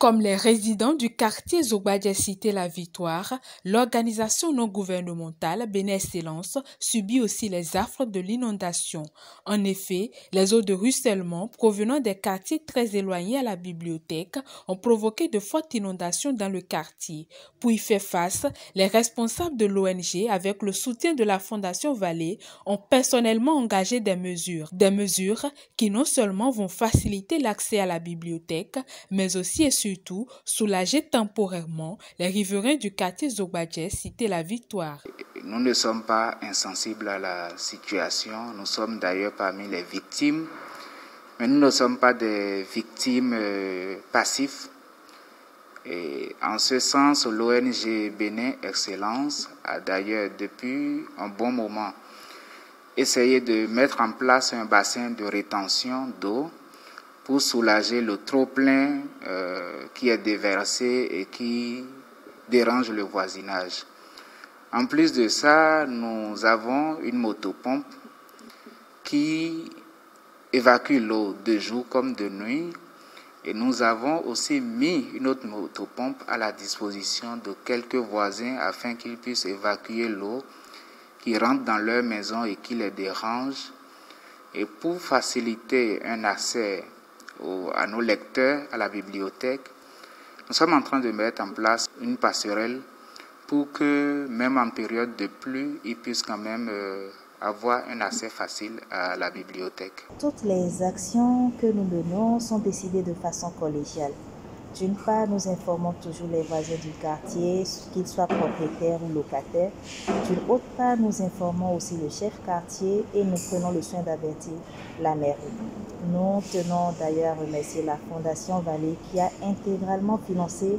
Comme les résidents du quartier Zobadje Cité La Victoire, l'organisation non gouvernementale Bénin Excellence subit aussi les affres de l'inondation. En effet, les eaux de ruissellement provenant des quartiers très éloignés à la bibliothèque ont provoqué de fortes inondations dans le quartier. Pour y faire face, les responsables de l'ONG, avec le soutien de la Fondation Vallée, ont personnellement engagé des mesures qui non seulement vont faciliter l'accès à la bibliothèque, mais aussi et surtout soulager temporairement les riverains du quartier Zobadje Cité La Victoire. Nous ne sommes pas insensibles à la situation, nous sommes d'ailleurs parmi les victimes, mais nous ne sommes pas des victimes passives. Et en ce sens, l'ONG Bénin Excellence a d'ailleurs depuis un bon moment essayé de mettre en place un bassin de rétention d'eau pour soulager le trop-plein qui est déversé et qui dérange le voisinage. En plus de ça, nous avons une motopompe qui évacue l'eau de jour comme de nuit. Et nous avons aussi mis une autre motopompe à la disposition de quelques voisins afin qu'ils puissent évacuer l'eau qui rentre dans leur maison et qui les dérange. Et pour faciliter un accès à nos lecteurs, à la bibliothèque, nous sommes en train de mettre en place une passerelle pour que, même en période de pluie, ils puissent quand même avoir un accès facile à la bibliothèque. Toutes les actions que nous menons sont décidées de façon collégiale. D'une part, nous informons toujours les voisins du quartier, qu'ils soient propriétaires ou locataires. D'une autre part, nous informons aussi le chef quartier et nous prenons le soin d'avertir la mairie. Nous tenons d'ailleurs à remercier la Fondation Vallée qui a intégralement financé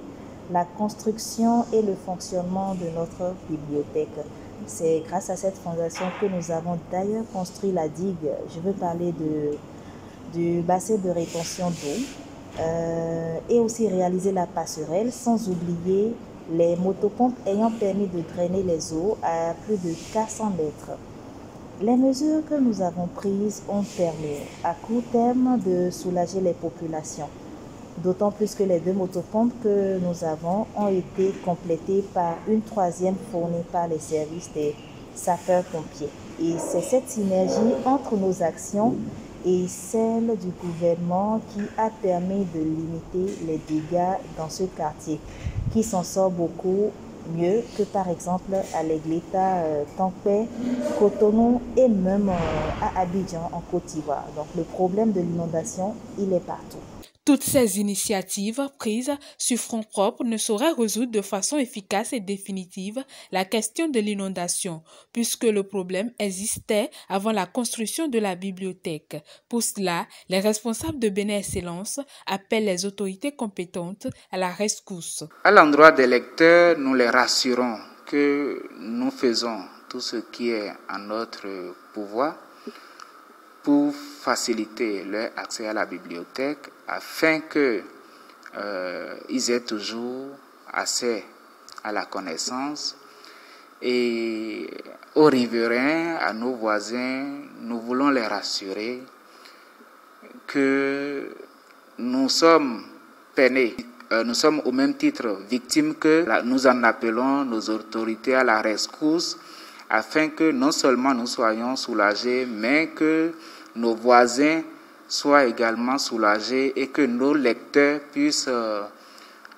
la construction et le fonctionnement de notre bibliothèque. C'est grâce à cette fondation que nous avons d'ailleurs construit la digue. Je veux parler du bassin de rétention d'eau. Et aussi réaliser la passerelle, sans oublier les motopompes ayant permis de drainer les eaux à plus de 400 mètres. Les mesures que nous avons prises ont permis à court terme de soulager les populations, d'autant plus que les 2 motopompes que nous avons ont été complétées par une 3e fournie par les services des sapeurs-pompiers. Et c'est cette synergie entre nos actions et celle du gouvernement qui a permis de limiter les dégâts dans ce quartier, qui s'en sort beaucoup mieux que par exemple à l'Églita, Tampé, Cotonou et même à Abidjan en Côte d'Ivoire. Donc le problème de l'inondation, il est partout. Toutes ces initiatives prises sur front propre ne sauraient résoudre de façon efficace et définitive la question de l'inondation, puisque le problème existait avant la construction de la bibliothèque. Pour cela, les responsables de Bénin Excellence appellent les autorités compétentes à la rescousse. À l'endroit des lecteurs, nous les rassurons que nous faisons tout ce qui est en notre pouvoir pour faciliter leur accès à la bibliothèque afin qu'ils aient toujours accès à la connaissance. Et aux riverains, à nos voisins, nous voulons les rassurer que nous sommes peinés. Nous sommes au même titre victimes que nous en appelons nos autorités à la rescousse afin que non seulement nous soyons soulagés, mais que nos voisins soient également soulagés et que nos lecteurs puissent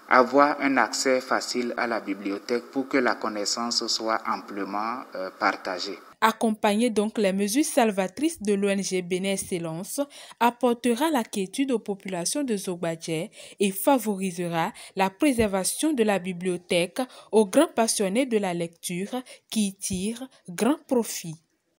avoir un accès facile à la bibliothèque pour que la connaissance soit amplement partagée. Accompagner donc les mesures salvatrices de l'ONG Bénin Excellence apportera la quiétude aux populations de Zobadje et favorisera la préservation de la bibliothèque aux grands passionnés de la lecture qui y tirent grand profit.